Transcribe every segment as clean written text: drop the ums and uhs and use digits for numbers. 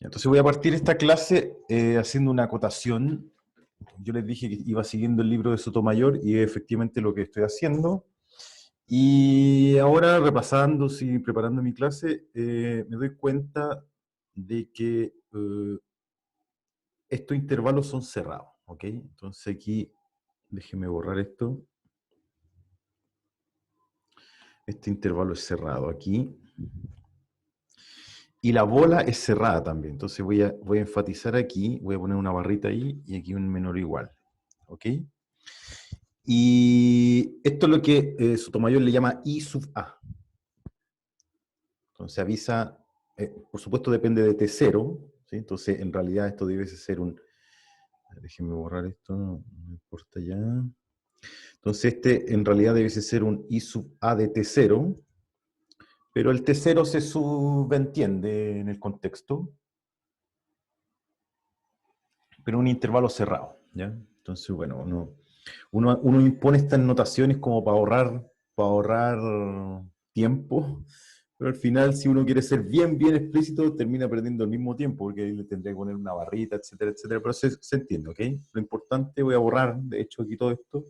Entonces voy a partir esta clase haciendo una acotación. Yo les dije que iba siguiendo el libro de Sotomayor y es efectivamente lo que estoy haciendo. Y ahora repasando, sí, preparando mi clase, me doy cuenta de que estos intervalos son cerrados, ¿ok? Entonces aquí, déjenme borrar esto. Este intervalo es cerrado aquí. Y la bola es cerrada también. Entonces voy a enfatizar aquí, voy a poner una barrita ahí y aquí un menor igual. ¿Ok? Y esto es lo que Sotomayor le llama I sub A. Entonces avisa, por supuesto depende de T0, ¿sí? Entonces en realidad esto debe ser un... Déjenme borrar esto, no me importa ya. Entonces este en realidad debe ser un I sub A de T0, pero el T0 se subentiende en el contexto, pero un intervalo cerrado, ¿ya? Entonces, bueno, uno impone estas notaciones como para ahorrar tiempo, pero al final, si uno quiere ser bien explícito, termina perdiendo el mismo tiempo, porque ahí le tendría que poner una barrita, etcétera, pero se entiende, ¿ok? Lo importante, voy a borrar, de hecho, aquí todo esto,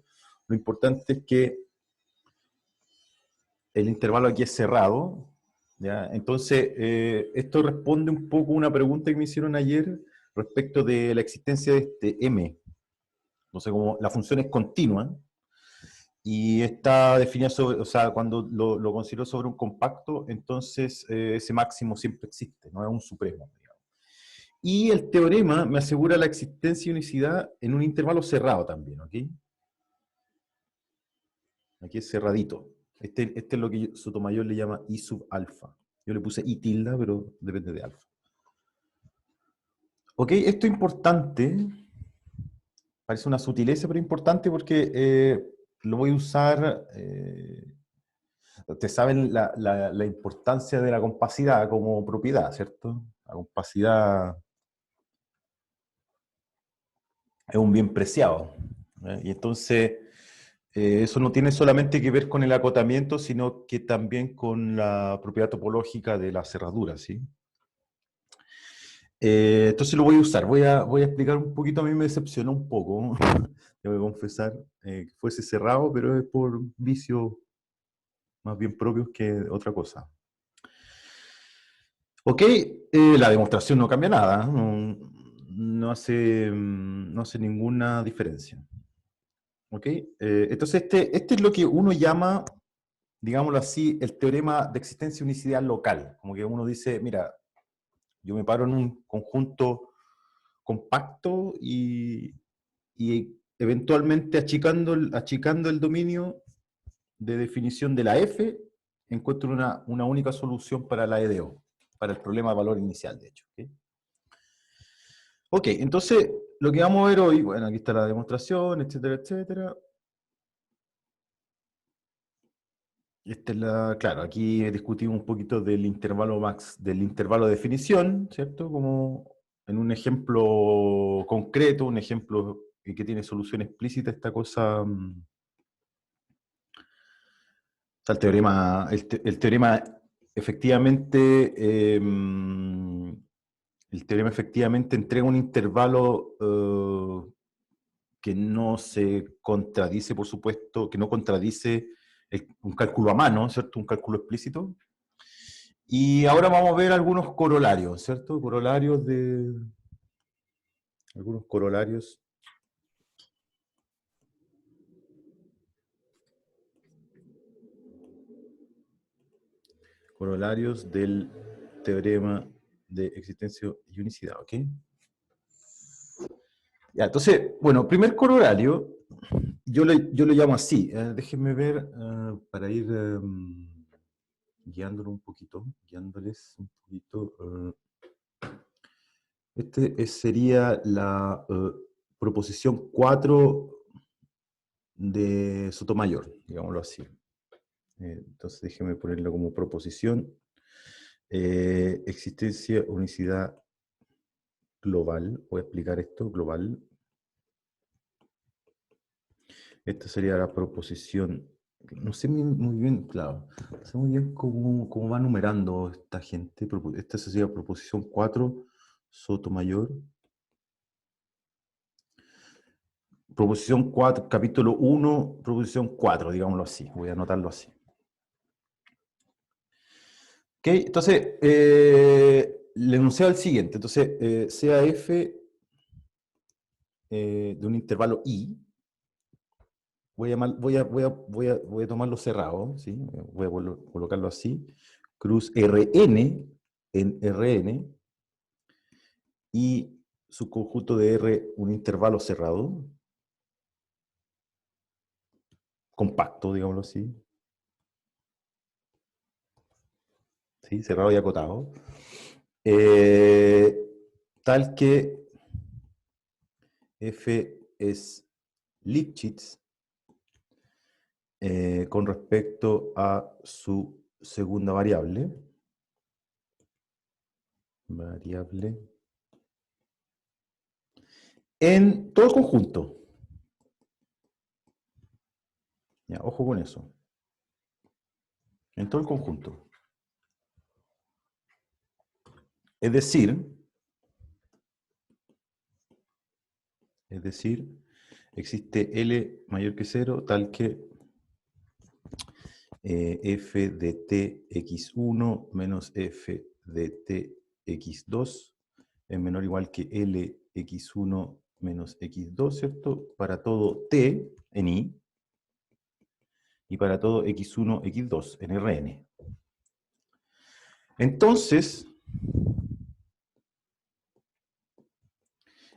lo importante es que el intervalo aquí es cerrado, ¿ya? Entonces, esto responde un poco a una pregunta que me hicieron ayer respecto de la existencia de este M. Entonces, como la función es continua, y está definida sobre, o sea, cuando lo considero sobre un compacto, entonces ese máximo siempre existe, no es un supremo, digamos. Y el teorema me asegura la existencia y unicidad en un intervalo cerrado también, ¿ok? Aquí es cerradito. Este es lo que Sotomayor le llama I sub alfa. Yo le puse I tilde, pero depende de alfa. Ok, esto es importante. Parece una sutileza, pero importante porque lo voy a usar... Ustedes saben la importancia de la compacidad como propiedad, ¿cierto? La compacidad es un bien preciado, ¿eh? Y entonces, eso no tiene solamente que ver con el acotamiento, sino que también con la propiedad topológica de la cerradura, ¿sí? Entonces lo voy a usar, voy a explicar un poquito, a mí me decepcionó un poco, tengo que confesar, que fuese cerrado, pero es por vicios más bien propios que otra cosa. Ok, la demostración no cambia nada, no hace ninguna diferencia. Ok, entonces este es lo que uno llama, digámoslo así, el teorema de existencia y unicidad local. Como que uno dice, mira, yo me paro en un conjunto compacto y eventualmente achicando el dominio de definición de la F, encuentro una única solución para la EDO, para el problema de valor inicial, de hecho. ¿Okay? Ok, entonces lo que vamos a ver hoy, bueno, aquí está la demostración, etcétera. Claro, aquí discutimos un poquito del intervalo max, del intervalo de definición, ¿cierto? Como en un ejemplo concreto, un ejemplo que tiene solución explícita, esta cosa, o sea, el teorema efectivamente, el teorema efectivamente entrega un intervalo que no se contradice, por supuesto, que no contradice un cálculo a mano, ¿cierto? Un cálculo explícito. Y ahora vamos a ver algunos corolarios, ¿cierto? Algunos corolarios del teorema de existencia y unicidad, ¿ok? Ya, entonces, bueno, primer corolario, yo lo llamo así, déjenme ver para ir guiándoles un poquito. Sería la proposición 4 de Sotomayor, digámoslo así. Entonces déjenme ponerlo como proposición. Existencia, unicidad global. Voy a explicar esto, global. Esta sería la proposición. No sé muy bien, claro. No sé muy bien cómo va numerando esta gente. Esta sería proposición 4 Sotomayor. Proposición 4, capítulo 1, proposición 4, digámoslo así. Voy a anotarlo así. Ok, entonces, el enunciado es el siguiente. Entonces, sea f de un intervalo i, voy a tomarlo cerrado, ¿sí? Voy a colocarlo así. Cruz Rn en Rn y su conjunto de R, un intervalo cerrado, compacto, digámoslo así. ¿Sí? Cerrado y acotado. Tal que f es Lipschitz con respecto a su segunda variable. En todo el conjunto. Ya, ojo con eso. En todo el conjunto. Es decir, existe L mayor que 0, tal que f de t x1 menos f de t x2 es menor o igual que L x1 menos x2, ¿cierto? Para todo t en i y para todo x1, x2 en Rn. Entonces,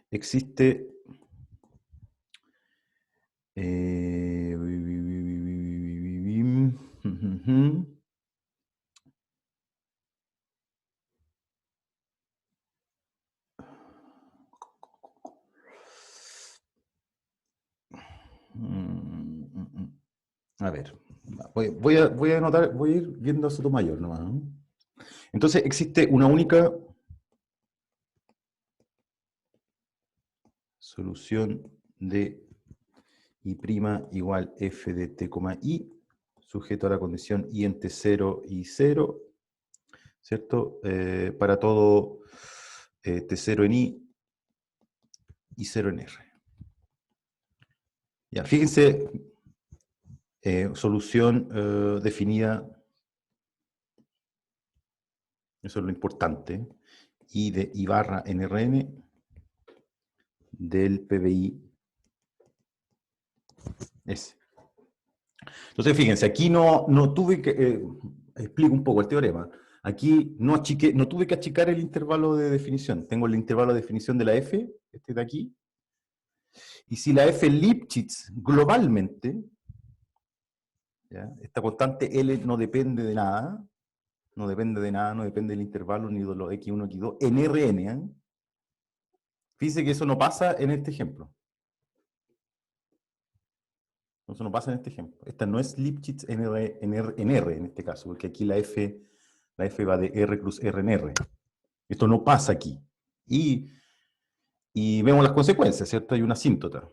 existe a ver, voy a anotar, voy a ir viendo a Sotomayor nomás, ¿no? Entonces existe una única solución de I' igual f de t, i, sujeto a la condición i entre 0 y 0, ¿cierto? Para todo t0 en i y 0 en r. Ya, fíjense, solución definida, eso es lo importante, i de i barra en Rn del PBI S. Entonces, fíjense, aquí no tuve que, explico un poco el teorema, aquí no tuve que achicar el intervalo de definición, tengo el intervalo de definición de la f, este de aquí, y si la f Lipschitz globalmente, ¿ya? Esta constante L no depende de nada, no depende del intervalo ni de los x1, x2, en Rn, ¿eh? Fíjense que eso no pasa en este ejemplo. Eso no pasa en este ejemplo. Esta no es Lipschitz en R en este caso, porque aquí la f va de R plus R en R. Esto no pasa aquí. Y vemos las consecuencias, ¿cierto? Hay una asíntota,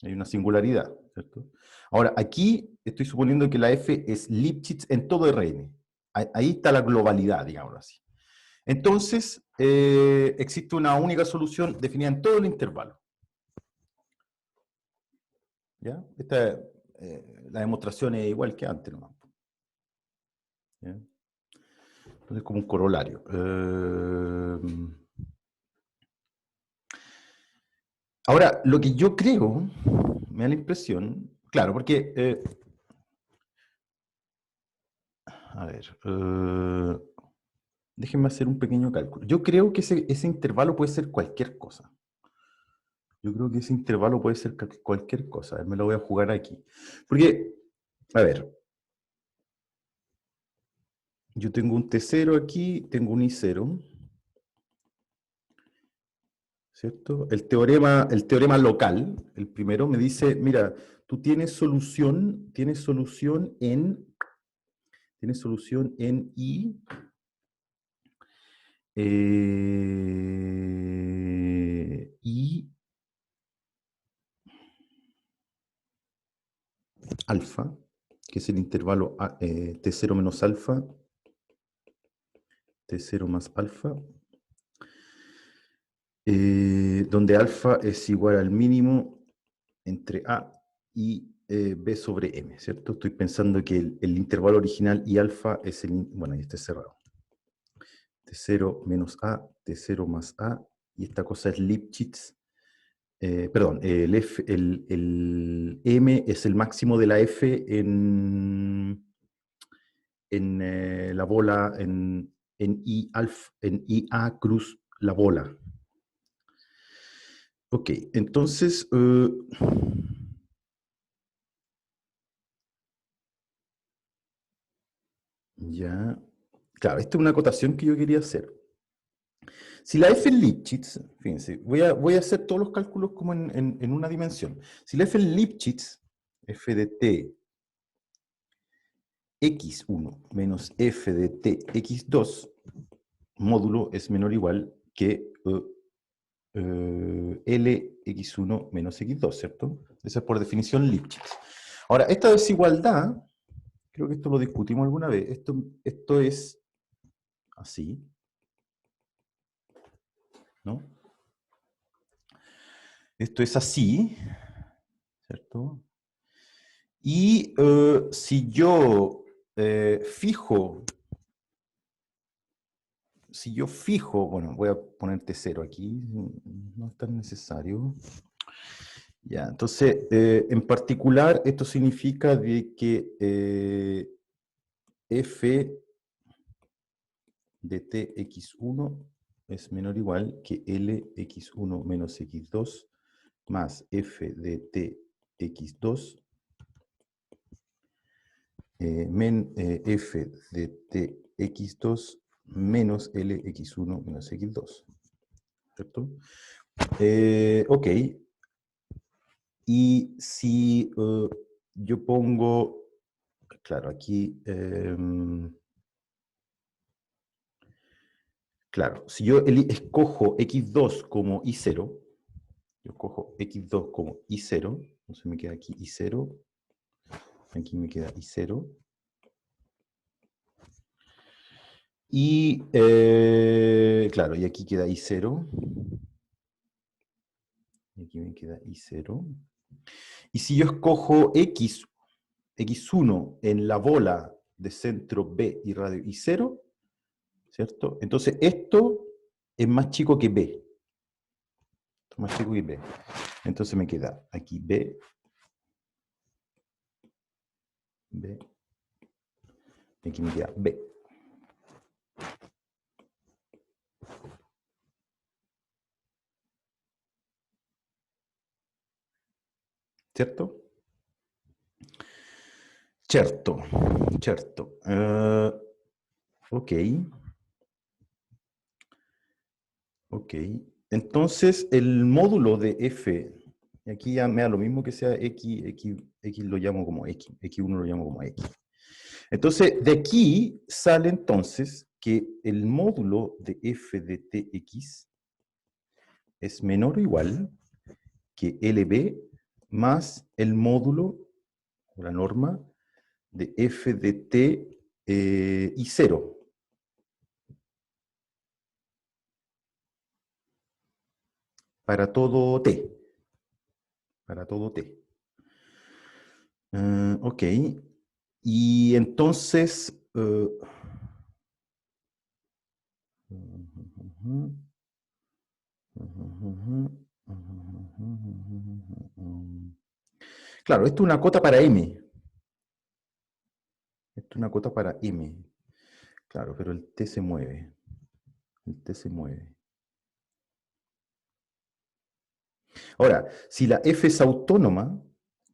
hay una singularidad, ¿cierto? Ahora, aquí estoy suponiendo que la f es Lipschitz en todo Rn. Ahí está la globalidad, digámoslo así. Entonces, existe una única solución definida en todo el intervalo. ¿Ya? La demostración es igual que antes, ¿no? ¿Ya? Entonces, como un corolario. Ahora, lo que yo creo, me da la impresión, claro, porque, a ver, déjenme hacer un pequeño cálculo. Yo creo que ese intervalo puede ser cualquier cosa. Yo creo que ese intervalo puede ser cualquier cosa. Me lo voy a jugar aquí. Porque, a ver, yo tengo un T0 aquí, tengo un I0, ¿cierto? El teorema local, el primero, me dice, mira, tú tienes solución en I I alfa, que es el intervalo T0 menos alfa, T0 más alfa, donde alfa es igual al mínimo entre A y B sobre M, ¿cierto? Estoy pensando que el intervalo original y alfa es el... Bueno, ahí está cerrado. T0 menos A, T0 más A, y esta cosa es Lipschitz. Perdón, el M es el máximo de la F en la bola, en I alfa, en IA cruz la bola. Ok, entonces, ya, claro, esta es una acotación que yo quería hacer. Si la F es Lipschitz, fíjense, voy a hacer todos los cálculos como en una dimensión. Si la F es Lipschitz, F de t x1 menos F de t x2, módulo es menor o igual que Lx1 menos x2, ¿cierto? Esa es por definición Lipschitz. Ahora, esta desigualdad, creo que esto lo discutimos alguna vez, esto es así, ¿no? Esto es así, ¿cierto? Y si yo fijo, bueno, voy a ponerte 0 aquí, no es tan necesario. Ya, entonces, en particular, esto significa de que f de tx1 es menor o igual que lx1 menos x2 más f de tx2 f de tx2 menos lx1 menos x2. ¿Cierto? Ok. Y si yo pongo, claro, aquí, claro, si yo escojo x2 como i0, yo escojo x2 como i0, entonces me queda aquí i0, aquí me queda i0, y claro, y aquí queda i0, y aquí me queda i0. Y si yo escojo x1 en la bola de centro B y radio i0, ¿cierto? Entonces esto es más chico que B. Esto es más chico que B. Entonces me queda aquí B, B, y aquí me queda B. ¿Cierto? Certo, certo. Ok. Ok. Entonces, el módulo de f, y aquí ya me da lo mismo que sea x lo llamo como x1 lo llamo como x. Entonces, de aquí sale entonces que el módulo de f de tx es menor o igual que lb más el módulo, o la norma, de f de t y 0. Para todo t. Para todo t. Ok. Y entonces... claro, esto es una cota para m. Esto es una cota para m. Claro, pero el t se mueve. El t se mueve. Ahora, si la f es autónoma,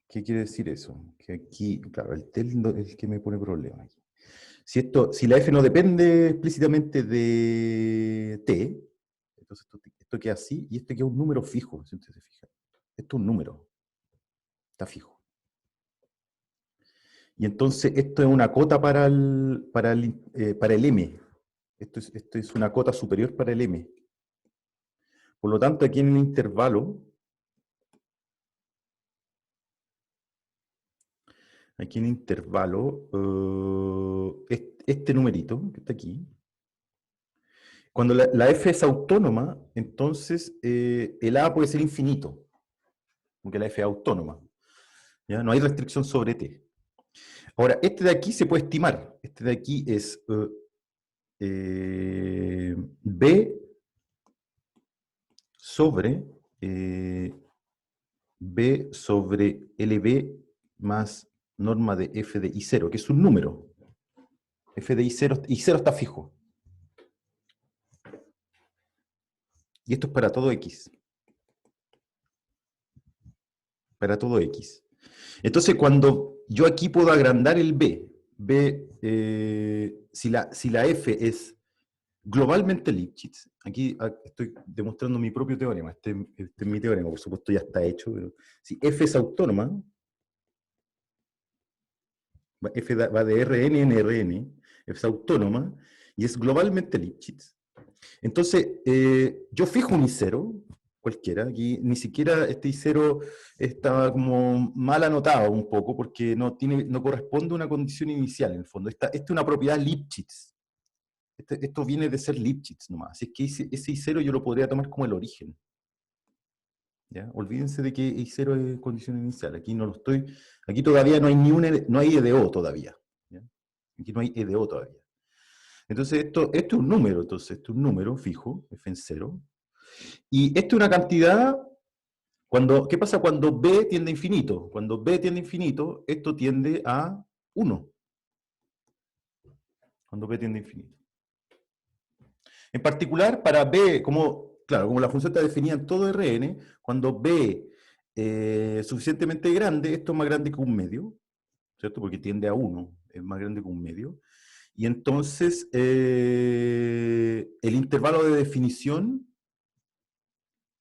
¿qué quiere decir eso? Que aquí, claro, el t es el que me pone problema aquí. Si la f no depende explícitamente de t, entonces esto queda así y esto queda un número fijo, si usted se fija. Esto es un número, está fijo. Y entonces esto es una cota para el m. Esto es una cota superior para el m. Por lo tanto, aquí en el intervalo, este numerito que está aquí, Cuando la f es autónoma, entonces el a puede ser infinito, porque la f es autónoma. ¿Ya? No hay restricción sobre t. Ahora, este de aquí se puede estimar. Este de aquí es b sobre b sobre lb más norma de f de i0, que es un número. F de i0 está fijo. Y esto es para todo x. Para todo x. Entonces, cuando yo aquí puedo agrandar el si la f es globalmente Lipschitz, aquí estoy demostrando mi propio teorema, este es mi teorema, por supuesto ya está hecho, pero si f es autónoma, f va de Rn en Rn, f es autónoma, y es globalmente Lipschitz. Entonces, yo fijo un I0, cualquiera, aquí ni siquiera este I0 está como mal anotado un poco, porque no corresponde a una condición inicial, en el fondo. Esta es una propiedad Lipschitz. Esto viene de ser Lipschitz nomás. Así es que ese I0 yo lo podría tomar como el origen. ¿Ya? Olvídense de que I0 es condición inicial. Aquí no lo estoy. Aquí todavía no hay no hay EDO todavía. ¿Ya? Aquí no hay EDO todavía. Entonces, esto es un número, esto es un número fijo, f en 0. Y esto es una cantidad, ¿qué pasa cuando b tiende a infinito? Cuando b tiende a infinito, esto tiende a 1. Cuando b tiende a infinito. En particular, para b, claro, como la función está definida en todo Rn, cuando b es suficientemente grande, esto es más grande que un medio, ¿cierto? Porque tiende a 1, es más grande que un medio. Y entonces, el intervalo de definición,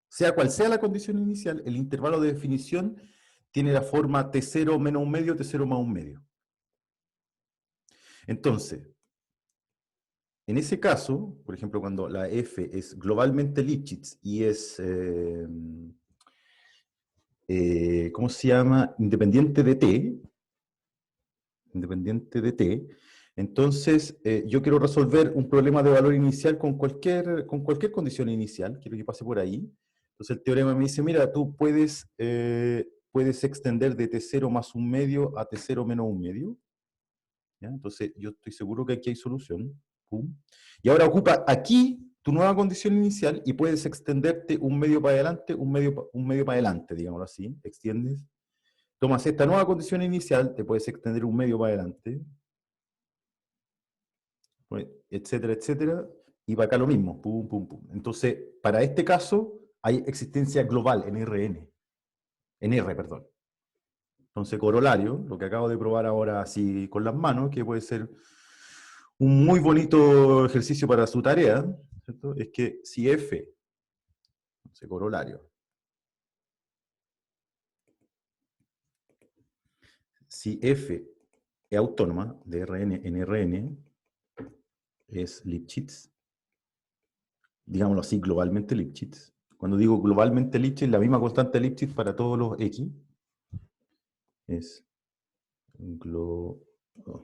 sea cual sea la condición inicial, el intervalo de definición tiene la forma T0 menos un medio, T0 más un medio. Entonces, en ese caso, por ejemplo, cuando la f es globalmente Lipschitz y es, ¿cómo se llama? Independiente de t, entonces yo quiero resolver un problema de valor inicial con cualquier condición inicial, quiero que pase por ahí. Entonces el teorema me dice, mira, tú puedes extender de T0 más un medio a T0 menos un medio. ¿Ya? Entonces yo estoy seguro que aquí hay solución. Pum. Y ahora ocupa aquí tu nueva condición inicial y puedes extenderte un medio para adelante, un medio para adelante, digámoslo así. Extiendes. Tomas esta nueva condición inicial, te puedes extender un medio para adelante, etcétera, etcétera, y para acá lo mismo, pum, pum, pum. Entonces, para este caso, hay existencia global en en R, perdón. Entonces, corolario, lo que acabo de probar ahora así con las manos, que puede ser un muy bonito ejercicio para su tarea, ¿cierto? Es que si F, entonces corolario, si F es autónoma de Rn en Rn, es Lipschitz, digámoslo así, globalmente Lipschitz. Cuando digo globalmente Lipschitz, la misma constante Lipschitz para todos los X. Es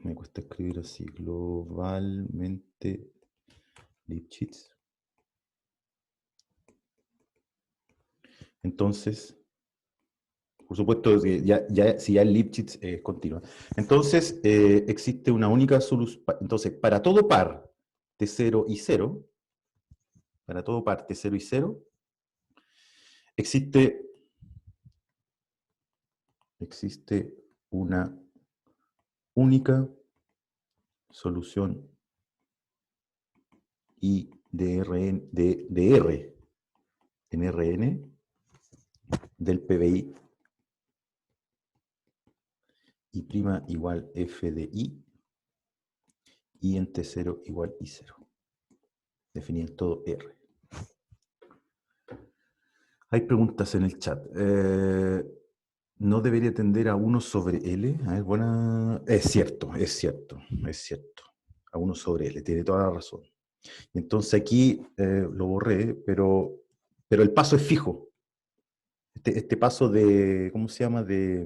me cuesta escribir así, globalmente Lipschitz. Entonces, por supuesto, si ya el Lipschitz es continua. Entonces, existe una única solución. Entonces, para todo par T0 y 0, para todo par T0 y 0, existe una única solución I de R en Rn del PBI I' igual f de i y en T0 igual I0. Definir todo R. Hay preguntas en el chat. ¿No debería tender a 1 sobre L? A ver, buena. Es cierto. A 1 sobre L, tiene toda la razón. Y entonces aquí lo borré, pero el paso es fijo. Este paso de, ¿cómo se llama? Ahí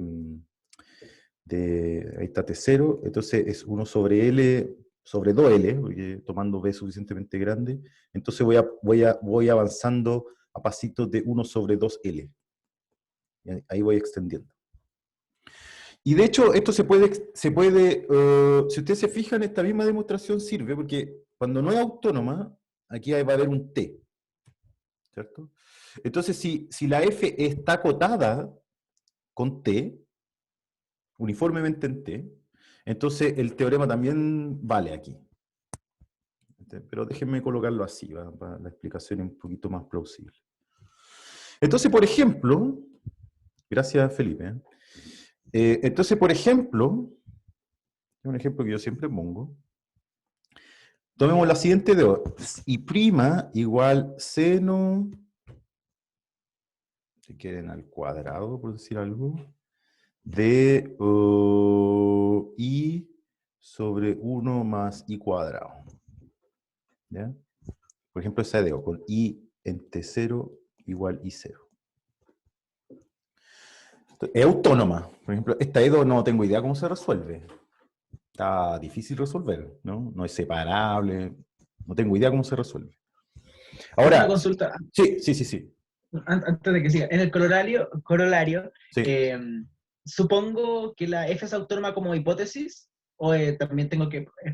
está T0, entonces es 1 sobre L, sobre 2L, porque tomando B suficientemente grande, entonces voy avanzando a pasitos de 1 sobre 2L. Y ahí voy extendiendo. Y de hecho, esto si ustedes se fijan, esta misma demostración sirve porque cuando no es autónoma, aquí va a haber un T, ¿cierto? Entonces, si la F está acotada con T, uniformemente en T, entonces el teorema también vale aquí. Pero déjenme colocarlo así, para la explicación es un poquito más plausible. Entonces, por ejemplo, gracias Felipe. Entonces, por ejemplo, un ejemplo que yo siempre pongo, tomemos la siguiente de y prima igual seno, si quieren al cuadrado, por decir algo, de i sobre 1 más i cuadrado. ¿Ya? Por ejemplo, esa de O, con i en t0 igual i0. Es autónoma. Por ejemplo, esta EDO no tengo idea cómo se resuelve. Está difícil resolver, ¿no? No es separable. No tengo idea cómo se resuelve. Tengo una Ahora, consulta sí. antes de que siga. En el corolario Sí. supongo que la F es autónoma como hipótesis, o también es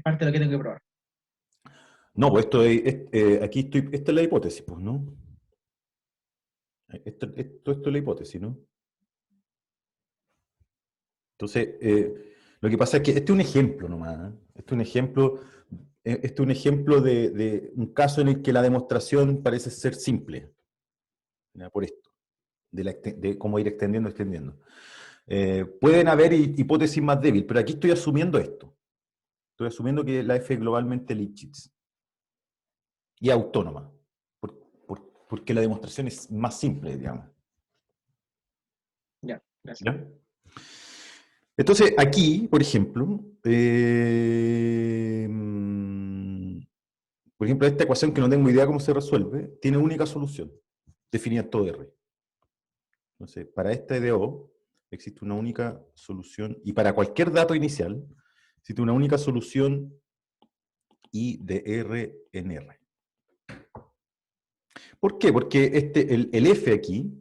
parte de lo que tengo que probar. No, pues esta es la hipótesis, pues, ¿no? Esto es la hipótesis, ¿no? Entonces, lo que pasa es que este es un ejemplo nomás, ¿eh? Este es un ejemplo de un caso en el que la demostración parece ser simple, ¿ya? Por esto, de cómo ir extendiendo. Pueden haber hipótesis más débiles, pero aquí estoy asumiendo esto. Estoy asumiendo que la F es globalmente Lipschitz y autónoma, porque la demostración es más simple, digamos. Ya, gracias. ¿Ya? Entonces, aquí, por ejemplo, esta ecuación que no tengo idea cómo se resuelve, tiene única solución, definida en todo R. Entonces, para esta de O existe una única solución, y para cualquier dato inicial, existe una única solución I de R en R. ¿Por qué? Porque el F aquí,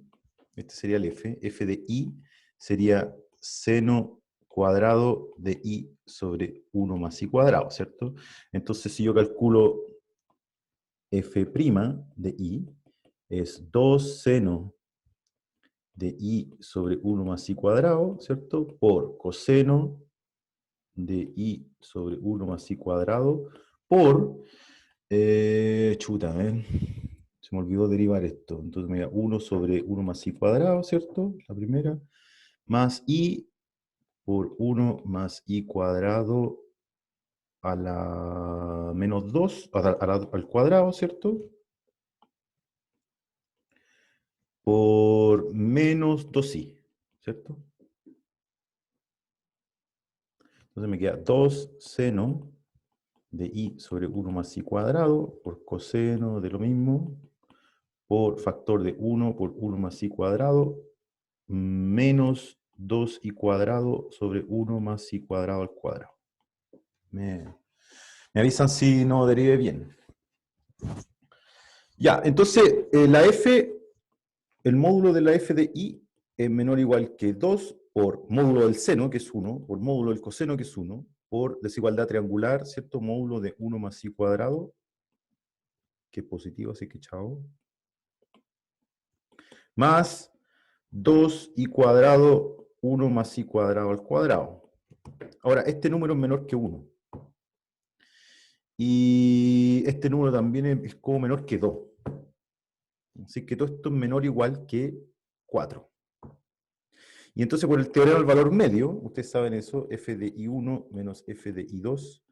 este sería el F de I sería seno cuadrado de I sobre 1 más I cuadrado, ¿cierto? Entonces, si yo calculo F' de I, es 2 seno de I sobre 1 más I cuadrado, ¿cierto? Por coseno de I sobre 1 más I cuadrado, por, se me olvidó derivar esto. Entonces me da 1 sobre 1 más I cuadrado, ¿cierto? La primera, más I por 1 más I cuadrado a la menos 2, al cuadrado, ¿cierto? Por menos 2i, ¿cierto? Entonces me queda 2 seno de i sobre 1 más i cuadrado por coseno de lo mismo por factor de 1 por 1 más i cuadrado menos 2i cuadrado sobre 1 más i cuadrado al cuadrado. Me avisan si no derive bien. Ya, entonces la f, el módulo de la f de i es menor o igual que 2 por módulo del seno, que es 1, por módulo del coseno, que es 1, por desigualdad triangular, ¿cierto? Módulo de 1 más i cuadrado, que es positivo, así que chao. Más 2i cuadrado, 1 más i cuadrado al cuadrado. Ahora, este número es menor que 1. Y este número también es como menor que 2. Así que todo esto es menor o igual que 4. Y entonces por el teorema del valor medio, ustedes saben eso, f de i1 menos f de i2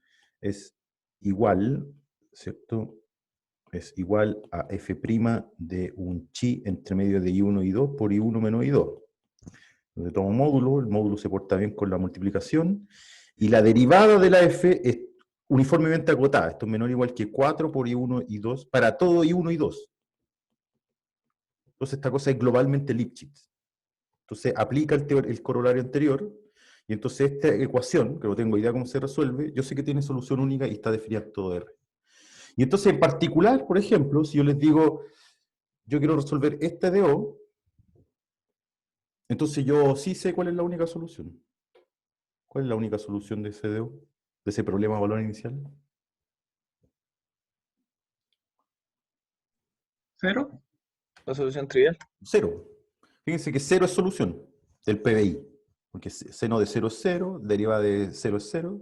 es igual, ¿cierto? Es igual a f' de un chi entre medio de i1 y i2 por i1 menos i2. Entonces tomo módulo, el módulo se porta bien con la multiplicación, y la derivada de la f es uniformemente acotada. Esto es menor o igual que 4 por i1 y 2 para todo i1 y 2. Entonces esta cosa es globalmente Lipschitz. Entonces aplica el corolario anterior Y entonces esta ecuación, que no tengo idea cómo se resuelve, yo sé que tiene solución única y está definida en todo R. Y entonces en particular, por ejemplo, si yo les digo, yo quiero resolver este DO, entonces yo sí sé cuál es la única solución. ¿Cuál es la única solución de ese DO? De ese problema de valor inicial. ¿Cero? La solución trivial. Cero. Fíjense que cero es solución del PBI. Porque seno de 0 es 0, deriva de 0 es 0.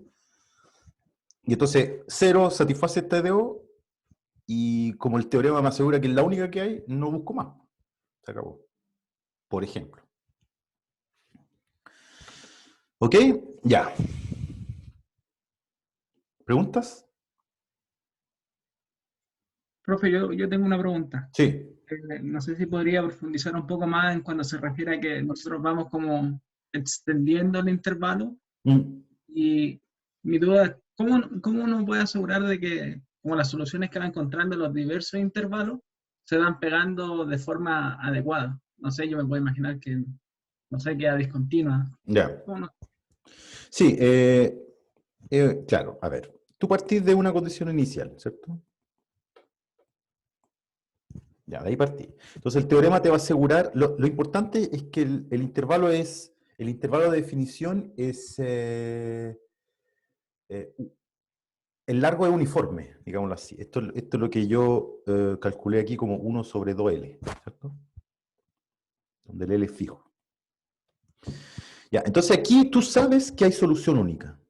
Y entonces 0 satisface este DO y como el teorema me asegura que es la única que hay, no busco más. Se acabó. Por ejemplo. ¿Ok? Ya. ¿Preguntas? Profe, yo tengo una pregunta. Sí. No sé si podría profundizar un poco más en cuando se refiere a que nosotros vamos como extendiendo el intervalo. Mm. Y mi duda es, ¿cómo uno puede asegurar de que como las soluciones que va encontrando en los diversos intervalos se van pegando de forma adecuada? No sé, yo me puedo imaginar que, no sé, queda discontinua. Ya. ¿Cómo no? Sí, claro, a ver. Tú partís de una condición inicial, ¿cierto? Ya, de ahí partí. Entonces el teorema te va a asegurar, lo importante es que el intervalo de definición es, el largo es uniforme, digámoslo así. Esto es lo que yo calculé aquí como 1 sobre 2L, ¿cierto? Donde el L es fijo. Ya, entonces aquí tú sabes que hay solución única.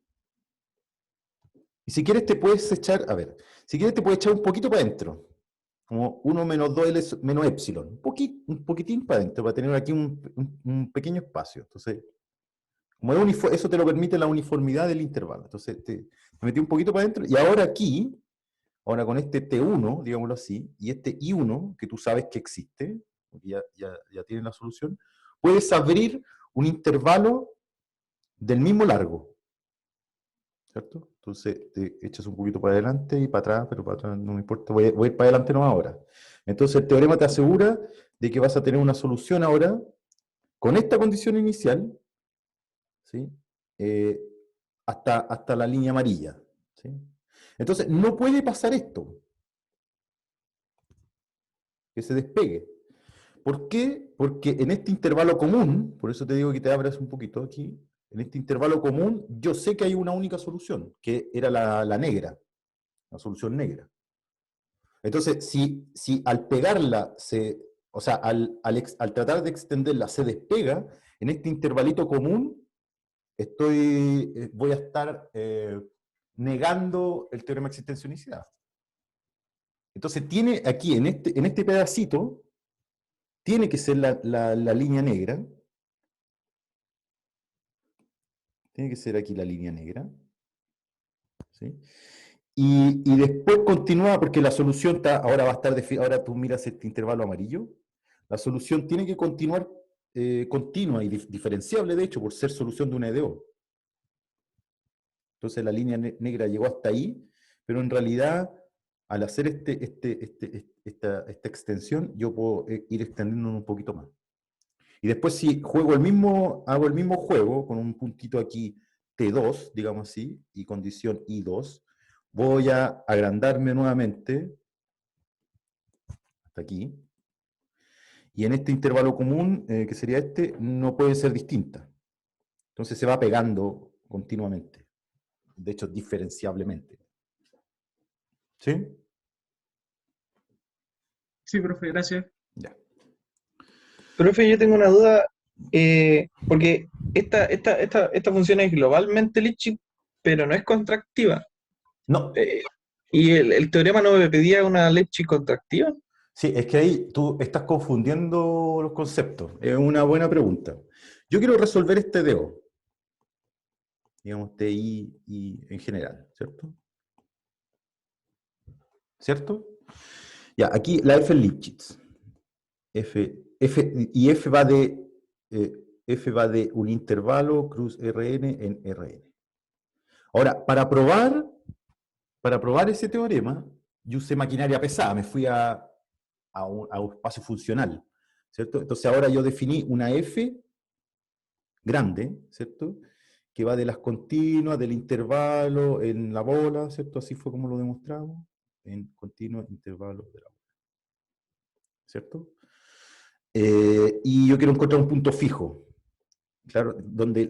Y si quieres te puedes echar, a ver, si quieres te puedes echar un poquito para adentro. Como 1 menos 2L menos epsilon. Un poquitín para adentro, para tener aquí un pequeño espacio. Entonces, como eso te lo permite la uniformidad del intervalo. Entonces, te metí un poquito para adentro. Y ahora aquí, ahora con este T1, digámoslo así, y este I1, que tú sabes que existe, porque ya tienes la solución, puedes abrir un intervalo del mismo largo. ¿Cierto? Entonces te echas un poquito para adelante y para atrás, pero para atrás no me importa, voy a ir para adelante no ahora. Entonces el teorema te asegura de que vas a tener una solución ahora con esta condición inicial, ¿sí? Eh, hasta la línea amarilla. ¿Sí? Entonces no puede pasar esto, que se despegue. ¿Por qué? Porque en este intervalo común, por eso te digo que te abras un poquito aquí, en este intervalo común yo sé que hay una única solución, que era la negra, la solución negra. Entonces, si al pegarla, o sea, al tratar de extenderla se despega, en este intervalito común voy a estar negando el teorema de existencia de unicidad. Entonces, tiene aquí, en este pedacito, tiene que ser la línea negra. Tiene que ser aquí la línea negra. ¿Sí? Y después continúa, porque la solución ahora va a estar, ahora tú miras este intervalo amarillo, la solución tiene que continuar continua y diferenciable, de hecho, por ser solución de una EDO. Entonces la línea negra llegó hasta ahí, pero en realidad, al hacer esta extensión, yo puedo ir extendiendo un poquito más. Y después si hago el mismo juego, con un puntito aquí T2, digamos así, y condición I2, voy a agrandarme nuevamente, hasta aquí, y en este intervalo común, que sería este, no puede ser distinta. Entonces se va pegando continuamente. De hecho, diferenciablemente. ¿Sí? Sí, profe, gracias. Ya. Profe, yo tengo una duda, porque esta función es globalmente Lipschitz, pero no es contractiva. No. ¿Y el teorema no me pedía una Lipschitz contractiva? Sí, es que ahí tú estás confundiendo los conceptos. Es una buena pregunta. Yo quiero resolver este DO. Digamos, TI y en general, ¿cierto? ¿Cierto? Ya, aquí la F es Lipschitz. Y F va de un intervalo cruz Rn en Rn. Ahora, para probar ese teorema, yo usé maquinaria pesada, me fui a un espacio funcional, ¿cierto? Entonces ahora yo definí una F grande, ¿cierto? que va de las continuas, del intervalo, en la bola, ¿cierto? Así fue como lo demostramos, en continuo intervalo de la bola, ¿cierto? Y yo quiero encontrar un punto fijo, claro, donde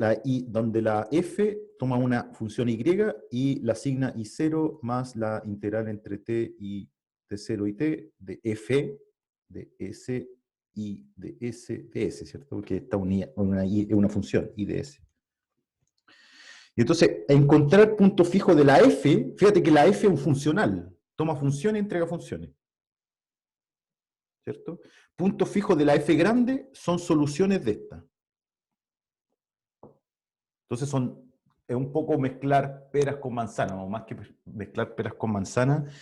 la f toma una función y la asigna i0 más la integral entre t0 y t de f de s y de s de s, ¿cierto? Porque está una función i de s. Y entonces, encontrar punto fijo de la f, fíjate que la f es un funcional, toma funciones y entrega funciones, ¿cierto? Punto fijo de la f grande son soluciones de esta. Entonces es un poco mezclar peras con manzanas, o más que mezclar peras con manzanas,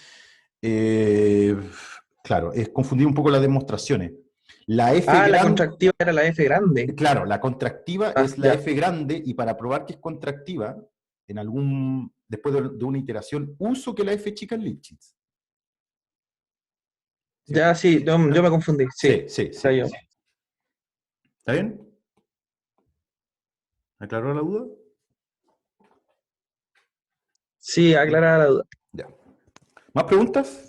claro, es confundir un poco las demostraciones. La f Ah, la grande, contractiva era la F grande. claro, la contractiva Ah, es la ya. f grande, y para probar que es contractiva, después de una iteración, uso que la f chica es Lipschitz. ¿Sí? Ya, sí, yo me confundí. Sí, Sí. está yo. ¿Está bien? ¿Aclaró la duda? Sí, aclarada la duda. Ya. ¿Más preguntas?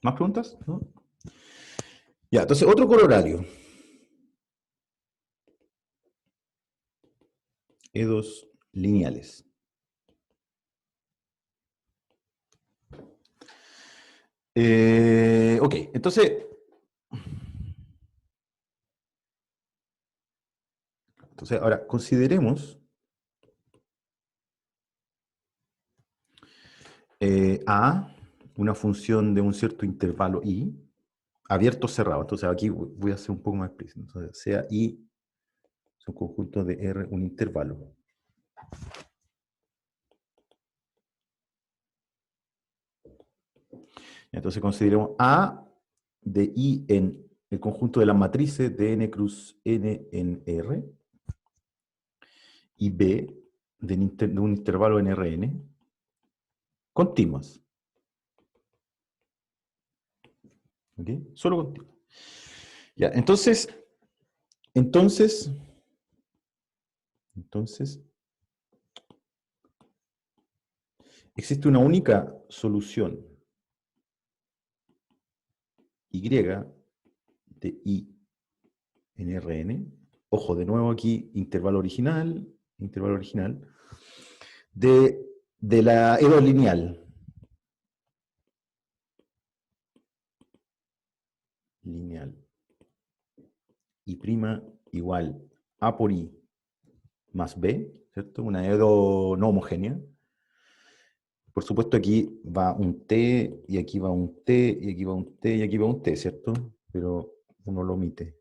¿Más preguntas? ¿No? Ya, entonces otro corolario. E2 lineales. Ok, entonces ahora consideremos A una función de un cierto intervalo I, abierto o cerrado. Entonces aquí voy a ser un poco más explícito. Entonces, sea I es un conjunto de R, un intervalo. Entonces consideremos A de I en el conjunto de las matrices de n cruz n en R, y B de un intervalo en Rn, continuas. ¿Ok? Solo continuas. Ya, entonces, existe una única solución Y de I en Rn. Ojo, de nuevo aquí, intervalo original, de la E2 lineal. I' igual A por I más B, ¿cierto? Una E2 no homogénea. Por supuesto, aquí va un T, y aquí va un T, y aquí va un T, y aquí va un T, ¿cierto? Pero uno lo omite.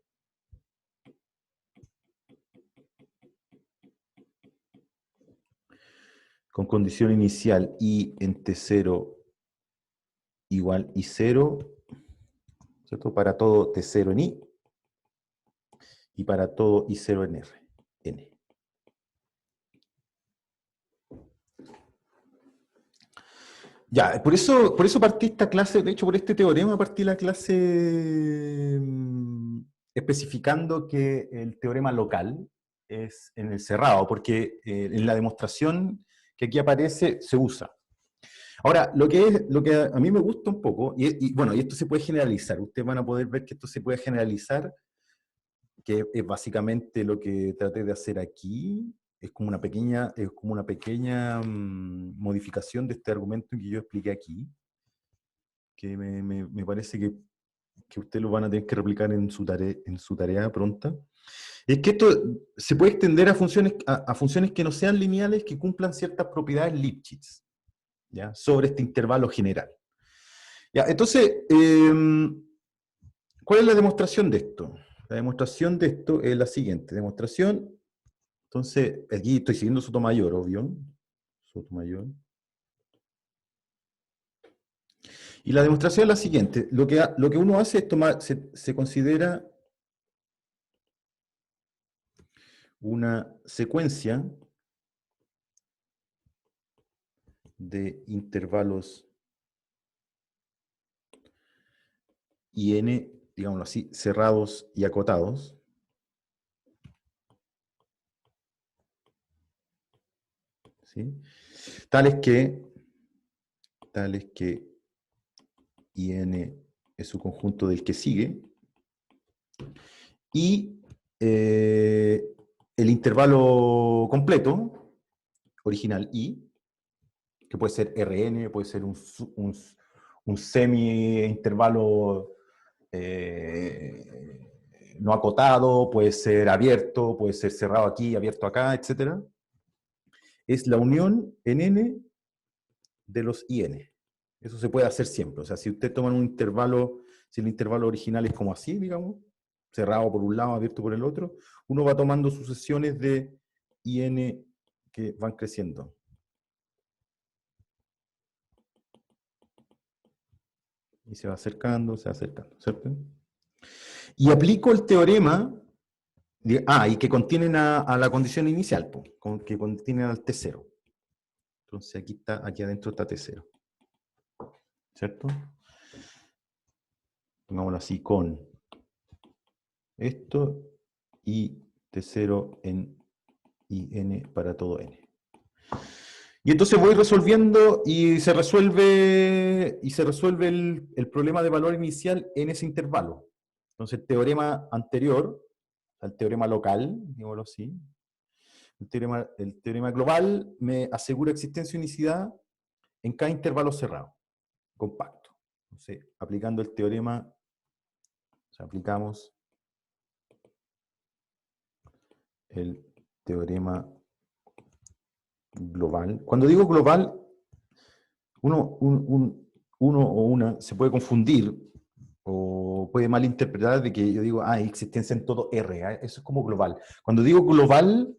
Con condición inicial I en T0 igual I0, ¿cierto? Para todo T0 en I, y para todo I0 en R, N. Ya, por eso partí esta clase, de hecho por este teorema partí la clase especificando que el teorema local es en el cerrado, porque en la demostración que aquí aparece se usa. Ahora, lo que a mí me gusta un poco, bueno, y esto se puede generalizar, ustedes van a poder ver que esto se puede generalizar, que es básicamente lo que traté de hacer aquí. Es como una pequeña modificación de este argumento que yo expliqué aquí, que me parece que ustedes lo van a tener que replicar en su tarea pronta. Es que esto se puede extender a funciones que no sean lineales, que cumplan ciertas propiedades Lipschitz, ¿ya? Sobre este intervalo general. Ya, entonces, ¿cuál es la demostración de esto? La demostración de esto es la siguiente. Demostración, entonces, aquí estoy siguiendo Sotomayor, obvio. Sotomayor. Y la demostración es la siguiente. Lo que uno hace es tomar, se considera una secuencia de intervalos IN digámoslo así, cerrados y acotados. ¿Sí? Tales que IN es su conjunto del que sigue, y el intervalo completo, original I, que puede ser Rn, puede ser un semi-intervalo no acotado, puede ser abierto, puede ser cerrado aquí, abierto acá, etc. Es la unión en n de los IN. Eso se puede hacer siempre. O sea, si usted toma un intervalo, si el intervalo original es como así, digamos, cerrado por un lado, abierto por el otro, uno va tomando sucesiones de IN que van creciendo. Y se va acercando, ¿cierto? Y aplico el teorema, y que contienen a la condición inicial, que contienen al T0. Entonces aquí adentro está T0. ¿Cierto? Pongámoslo así, con esto y T0 en IN para todo N. Y entonces voy resolviendo y se resuelve el problema de valor inicial en ese intervalo. Entonces el teorema anterior, el teorema local, digámoslo así, el teorema global me asegura existencia y unicidad en cada intervalo cerrado, compacto. Entonces, aplicando el teorema, o sea, aplicamos el teorema global. Cuando digo global, uno o una se puede confundir o puede malinterpretar de que yo digo, hay existencia en todo R, eso es como global. Cuando digo global,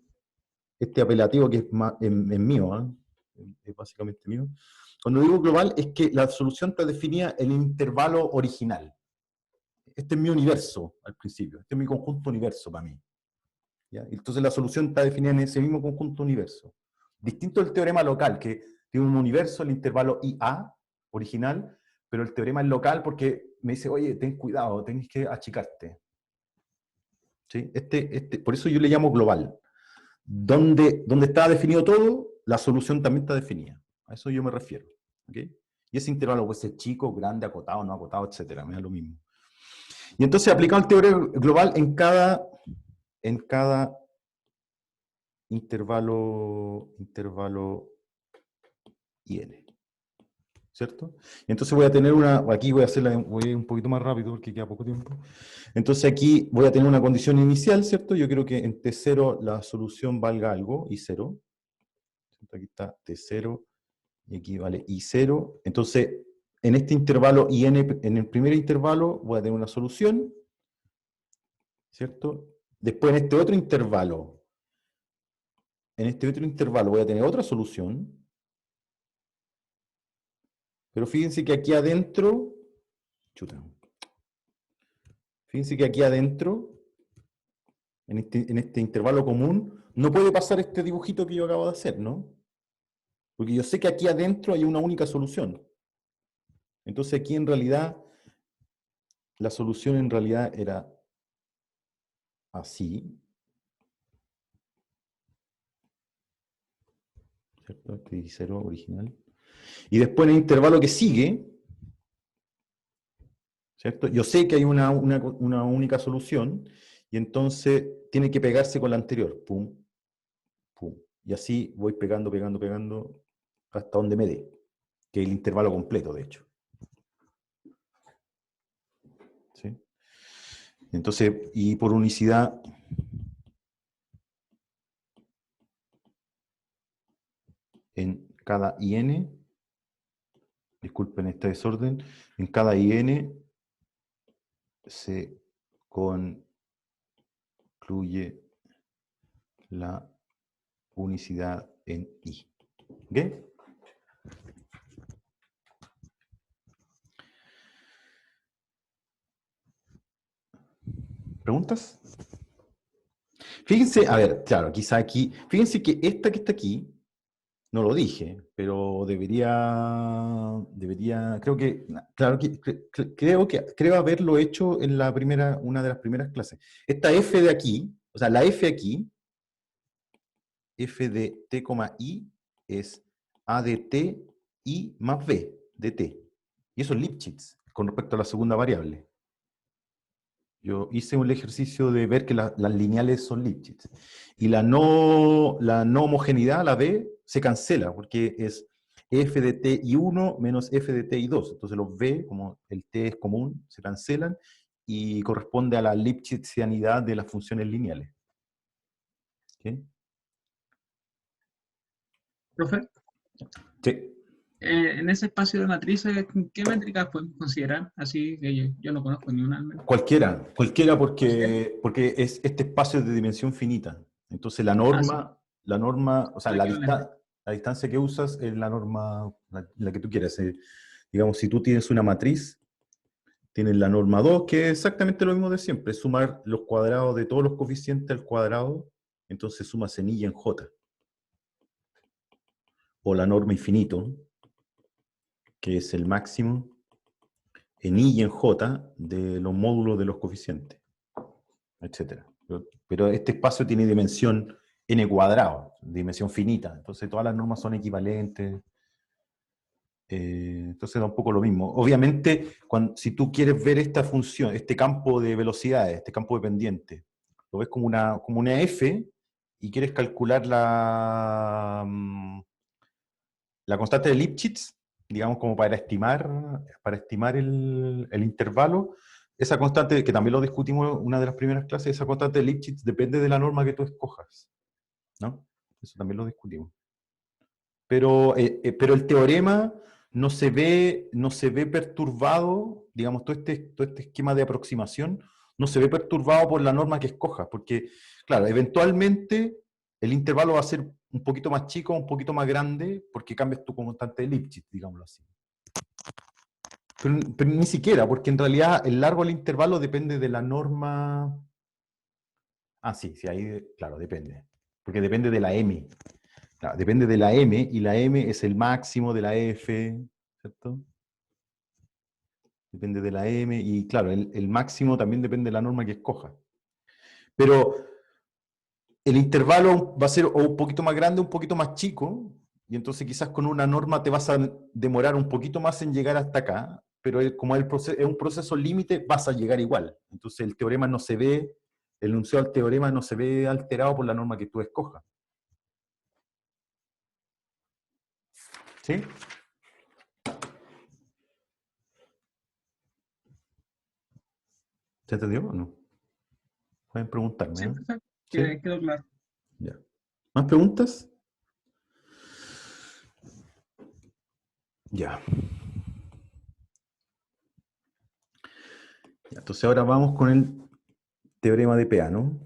este apelativo que es mío, es básicamente mío, cuando digo global es que la solución está definida en el intervalo original. Este es mi universo al principio, este es mi conjunto universo para mí. ¿Ya? Entonces la solución está definida en ese mismo conjunto universo. Distinto del teorema local, que tiene un universo, el intervalo IA original, pero el teorema es local porque me dice, oye, ten cuidado, tenés que achicarte. ¿Sí? Por eso yo le llamo global. Donde está definido todo, la solución también está definida. A eso yo me refiero. ¿Okay? Y ese intervalo puede ser chico, grande, acotado, no acotado, etc. Me da lo mismo. Y entonces aplicamos el teorema global en cada intervalo IN. ¿Cierto? Y entonces voy a tener aquí voy a ir un poquito más rápido porque queda poco tiempo. Entonces aquí voy a tener una condición inicial, ¿cierto? Yo quiero que en T0 la solución valga algo, I0. Aquí está T0 y aquí vale I0. Entonces, en este intervalo IN, en el primer intervalo voy a tener una solución, ¿cierto? Después en este otro intervalo voy a tener otra solución. Pero fíjense que aquí adentro, en este intervalo común, no puede pasar este dibujito que yo acabo de hacer, ¿no? Porque yo sé que aquí adentro hay una única solución. Entonces aquí en realidad, la solución en realidad era así. ¿Cierto? Este I0 original. Y después en el intervalo que sigue, ¿cierto? Yo sé que hay una única solución, y entonces tiene que pegarse con la anterior. Pum, pum. Y así voy pegando, hasta donde me dé. Que es el intervalo completo, de hecho. ¿Sí? Entonces, y por unicidad, en cada IN, disculpen este desorden, en cada IN se concluye la unicidad en I. ¿Ok? ¿Preguntas? Fíjense, a ver, claro, quizá aquí, fíjense que esta que está aquí, No lo dije, pero creo que, claro creo haberlo hecho en una de las primeras clases. Esta f de aquí, o sea, la f aquí, f de t, i, es a de t, i más b de t. Y eso es Lipschitz, con respecto a la segunda variable. Yo hice un ejercicio de ver que las lineales son Lipschitz. Y la no homogeneidad, la B, se cancela, porque es f de t y 1 menos f de t y 2. Entonces los B, como el t es común, se cancelan y corresponde a la Lipschitzianidad de las funciones lineales. ¿Ok? Profe, Sí. en ese espacio de matrices, ¿qué métricas podemos considerar? Así que yo no conozco ni una al menos. Cualquiera ¿Cualquiera? porque es este espacio de dimensión finita. Entonces Ah, sí, la norma, o sea, la equivalente. la distancia que usas es la norma, la que tú quieras. Digamos, si tú tienes una matriz, tienes la norma 2, que es exactamente lo mismo de siempre, es sumar los cuadrados de todos los coeficientes al cuadrado, entonces sumas en I y en J. O la norma infinito, que es el máximo en I y en J de los módulos de los coeficientes, etcétera. Pero este espacio tiene dimensión n cuadrado, dimensión finita, entonces todas las normas son equivalentes. Entonces da un poco lo mismo. Obviamente, si tú quieres ver esta función, este campo de velocidades, este campo de pendiente, lo ves como una f y quieres calcular la constante de Lipschitz, digamos como para estimar el intervalo. Esa constante, que también lo discutimos en una de las primeras clases, esa constante de Lipschitz depende de la norma que tú escojas, ¿no? Eso también lo discutimos. Pero el teorema no se ve perturbado, digamos, todo este esquema de aproximación, no se ve perturbado por la norma que escojas, porque, claro, eventualmente el intervalo va a ser un poquito más chico, un poquito más grande, porque cambias tu constante de Lipschitz, digámoslo así. Pero ni siquiera, porque en realidad el largo del intervalo depende de la norma... Ah, sí, ahí, claro, depende. Porque depende de la m. Claro, depende de la m, y la m es el máximo de la f, ¿cierto? Depende de la m, y claro, el máximo también depende de la norma que escoja. Pero el intervalo va a ser o un poquito más grande o un poquito más chico, y entonces quizás con una norma te vas a demorar un poquito más en llegar hasta acá, pero como es un proceso límite, vas a llegar igual. Entonces el teorema no se ve, el enunciado del teorema no se ve alterado por la norma que tú escojas. ¿Sí? ¿Se entendió o no? Pueden preguntarme, Sí, ¿eh? perfecto. ¿Sí? Quedó claro. Ya. ¿Más preguntas? Ya. Entonces ahora vamos con el teorema de Peano.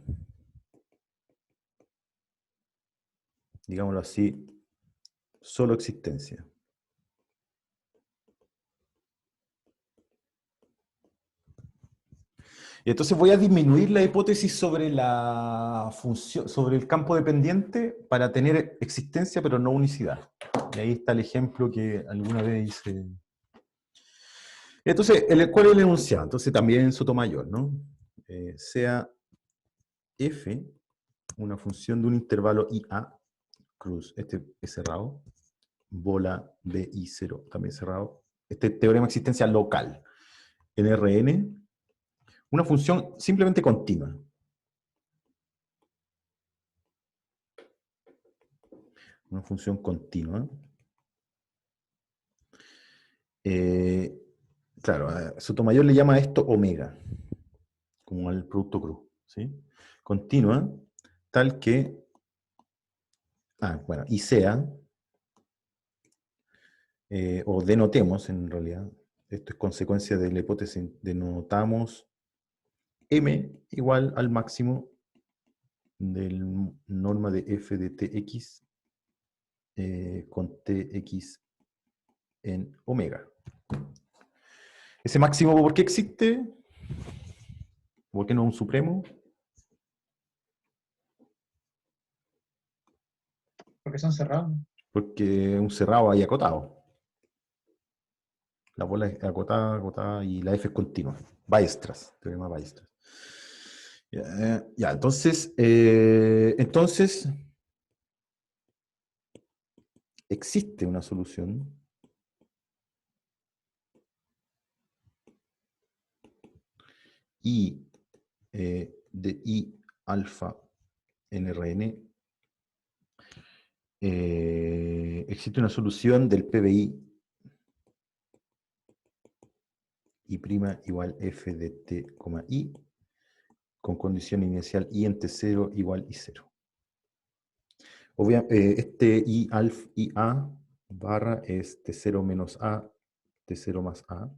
Digámoslo así, solo existencia. Y entonces voy a disminuir la hipótesis sobre la función, sobre el campo dependiente para tener existencia pero no unicidad. Y ahí está el ejemplo que alguna vez hice. Entonces, ¿cuál es el enunciado? Entonces también Sotomayor, ¿no? Sea f una función de un intervalo IA, cruz, este es cerrado, bola BI0 también cerrado. Este teorema de existencia local en Rn, una función simplemente continua. Una función continua. Claro, a Sotomayor le llama a esto omega, como al producto cruz, ¿sí? Continua, tal que, bueno, y sea, o denotemos en realidad, esto es consecuencia de la hipótesis, denotamos m igual al máximo del norma de f de tx con tx en omega. Ese máximo, ¿por qué existe? ¿Por qué no es un supremo? Porque son cerrados. porque es un cerrado ahí acotado. La bola es acotada, acotada y la F es continua. Weierstrass, teorema Weierstrass. Ya, entonces existe una solución I de I alfa en Rn. Existe una solución del PBI I' igual F de T, I, con condición inicial I en T0 igual I0. Este I alfa I A barra es T0 menos A, T0 más A.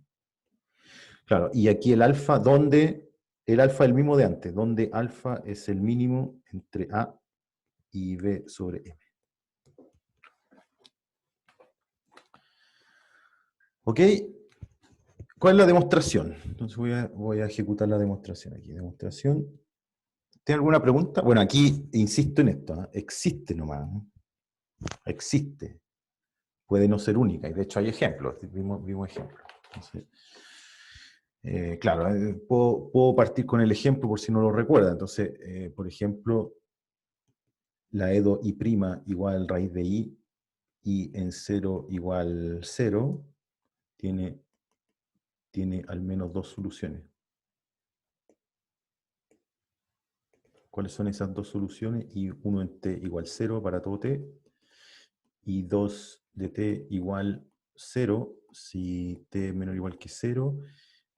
Claro, y aquí el alfa, donde el alfa es el mismo de antes, donde alfa es el mínimo entre A y B sobre M. ¿Ok? ¿Cuál es la demostración? Entonces voy a ejecutar la demostración aquí. Demostración. ¿Tiene alguna pregunta? Bueno, aquí insisto en esto. Existe nomás. Existe. Puede no ser única. Y de hecho hay ejemplos. Vimos ejemplos. Entonces, claro, puedo partir con el ejemplo por si no lo recuerda. Entonces, por ejemplo, la EDO I' igual raíz de I, I en 0 igual 0, tiene al menos dos soluciones. ¿Cuáles son esas dos soluciones? I1 en t igual 0 para todo t, y 2 de t igual 0 si t es menor o igual que 0,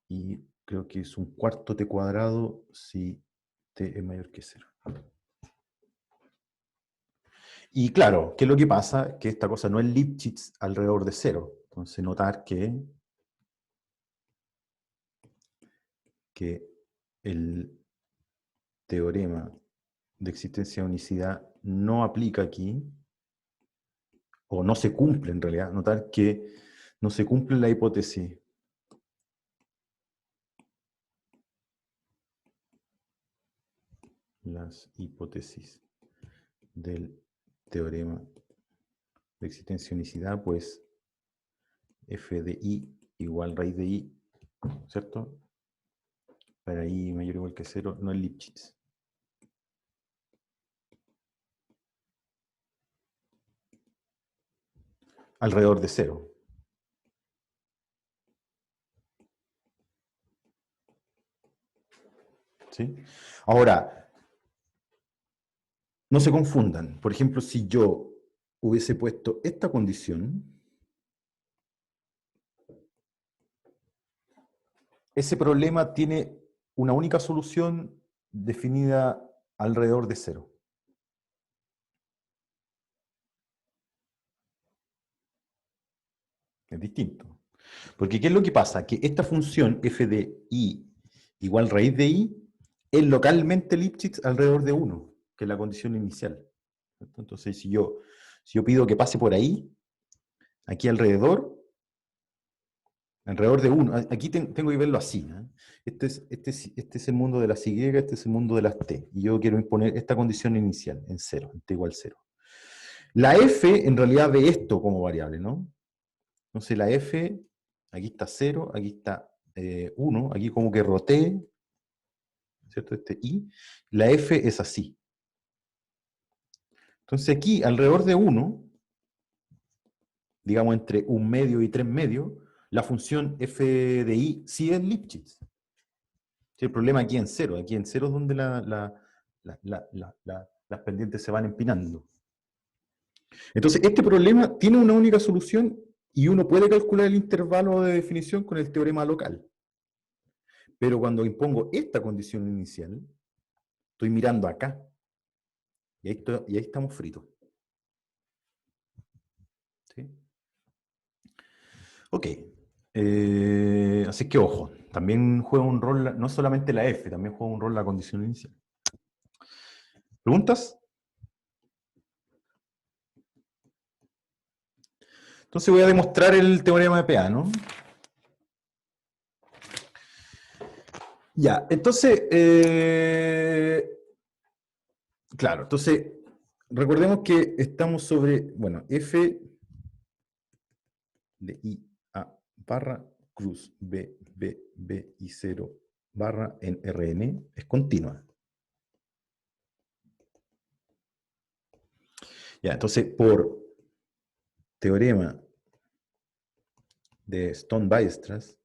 y creo que es un cuarto t cuadrado si t es mayor que 0. Y claro, ¿qué es lo que pasa? Que esta cosa no es Lipschitz alrededor de 0. Entonces notar que el teorema de existencia de unicidad no aplica aquí, o no se cumple en realidad. Notar que no se cumple la hipótesis las hipótesis del teorema de existencia de unicidad, pues f de i igual raíz de i, ¿cierto? Para i mayor o igual que 0, no es Lipschitz. Alrededor de 0. ¿Sí? Ahora, no se confundan. Por ejemplo, si yo hubiese puesto esta condición, ese problema tiene una única solución definida alrededor de 0. Es distinto. Porque ¿qué es lo que pasa? Que esta función f de i igual raíz de i es localmente Lipschitz alrededor de 1, que es la condición inicial. Entonces, si yo pido que pase por ahí, aquí alrededor de 1, aquí tengo que verlo así. Este es el mundo de las Y, este es el mundo de las T. Y yo quiero imponer esta condición inicial en 0, en T igual 0. La F en realidad ve esto como variable, ¿no? Entonces la F, aquí está 0, aquí está 1, aquí como que roté, ¿cierto? Este I. La F es así. Entonces aquí, alrededor de 1, digamos entre 1 medio y 3 medios, la función f de i sí es Lipschitz. El problema aquí en 0. Aquí en 0 es donde las pendientes se van empinando. Entonces, este problema tiene una única solución y uno puede calcular el intervalo de definición con el teorema local. Pero cuando impongo esta condición inicial, estoy mirando acá. Y ahí estamos fritos. ¿Sí? Ok. Así que ojo, también juega un rol, no solamente la F, también juega un rol la condición inicial. ¿Preguntas? Entonces voy a demostrar el teorema de Peano. Ya, entonces, claro, entonces, recordemos que estamos sobre, bueno, f de I a barra cruz B, B, B y 0 barra en Rn es continua. Ya, entonces, por teorema de Stone-Weierstrass,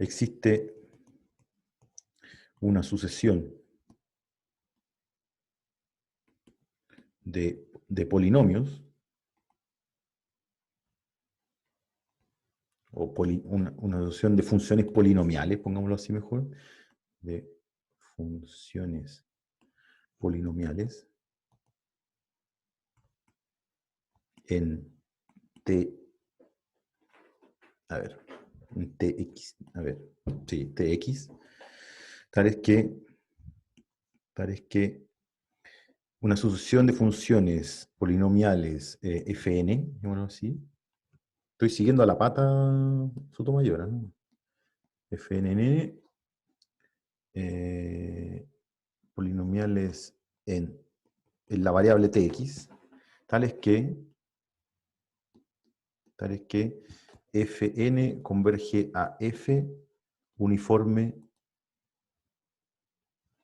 existe una sucesión de polinomios, o una sucesión de funciones polinomiales, pongámoslo así mejor, de funciones polinomiales en T, a ver, en Tx, a ver, sí, Tx, tales que una sucesión de funciones polinomiales Fn, digámoslo así. Estoy siguiendo a la pata Sotomayor, ¿no? Fnn, polinomiales en la variable Tx, tales que Fn converge a F uniforme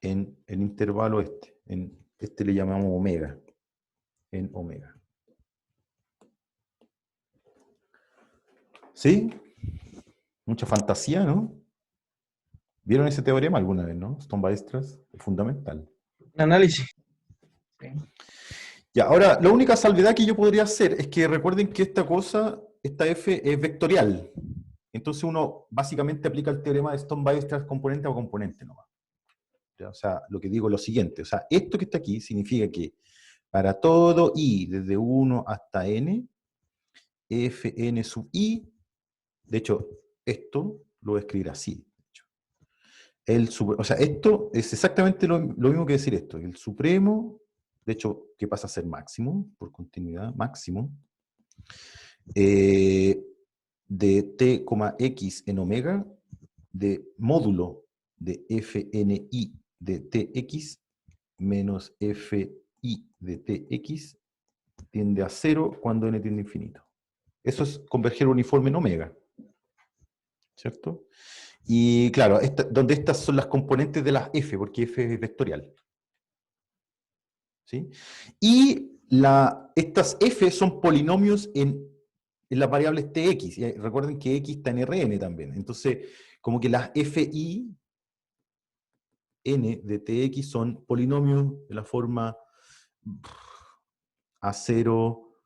en el intervalo este. En este le llamamos omega. En omega. ¿Sí? Mucha fantasía, ¿no? ¿Vieron ese teorema alguna vez, no? Stone-Weierstrass es fundamental. Análisis. Sí. Ya, ahora, la única salvedad que yo podría hacer es que recuerden que esta f es vectorial. Entonces uno básicamente aplica el teorema de Stone-Weierstrass componente a componente nomás. ¿Ya? O sea, lo que digo es lo siguiente. O sea, esto que está aquí significa que para todo i desde 1 hasta n, fn sub i, de hecho, esto lo voy a escribir así. O sea, esto es exactamente lo mismo que decir esto. El supremo, de hecho, que pasa a ser máximo, por continuidad, máximo, de t, x en omega, de módulo de fni de tx menos fi de tx tiende a 0 cuando n tiende a infinito. Eso es converger uniforme en omega. ¿Cierto? Y claro, donde estas son las componentes de las f, porque f es vectorial. ¿Sí? Y estas f son polinomios en las variables tx. Y recuerden que x está en Rn también. Entonces, como que las fi n de tx son polinomios de la forma a0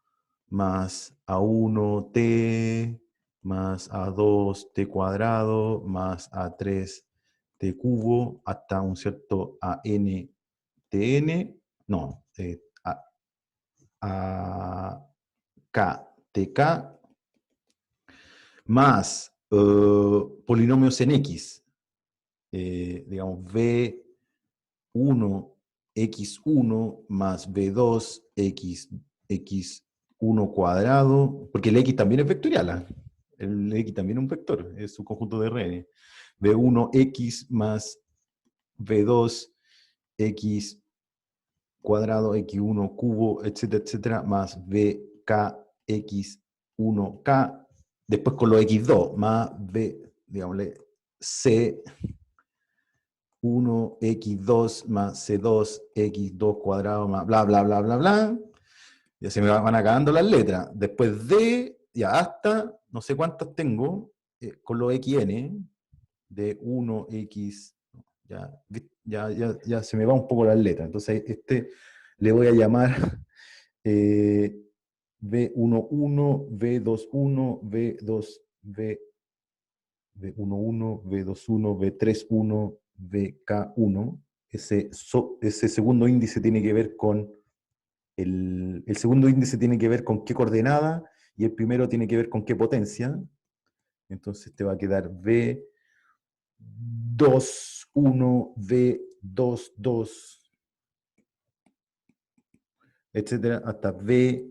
más a1t más a2t cuadrado más a3t cubo hasta un cierto antn, no, a ktk más polinomios en x, digamos v1 x1 más v2 x1 cuadrado, porque el x también es vectorial, ¿eh? El x también es un vector, es un conjunto de Rn. v1x más v2 x cuadrado, x1 cubo, etcétera, etcétera, más vk x1k, después con los x2, más v, digámosle, c 1, x2 más c2, x2 cuadrado más bla, bla, bla, bla, bla. Ya se me van acabando las letras. Después de, ya hasta, no sé cuántas tengo, con los xn, de 1, x, ya se me va un poco las letras. Entonces, le voy a llamar v11, v21, v11, v21, v31, v3.1, vk1. Ese segundo índice tiene que ver con el segundo índice tiene que ver con qué coordenada y el primero tiene que ver con qué potencia. Entonces te va a quedar v21, v22, etcétera, hasta v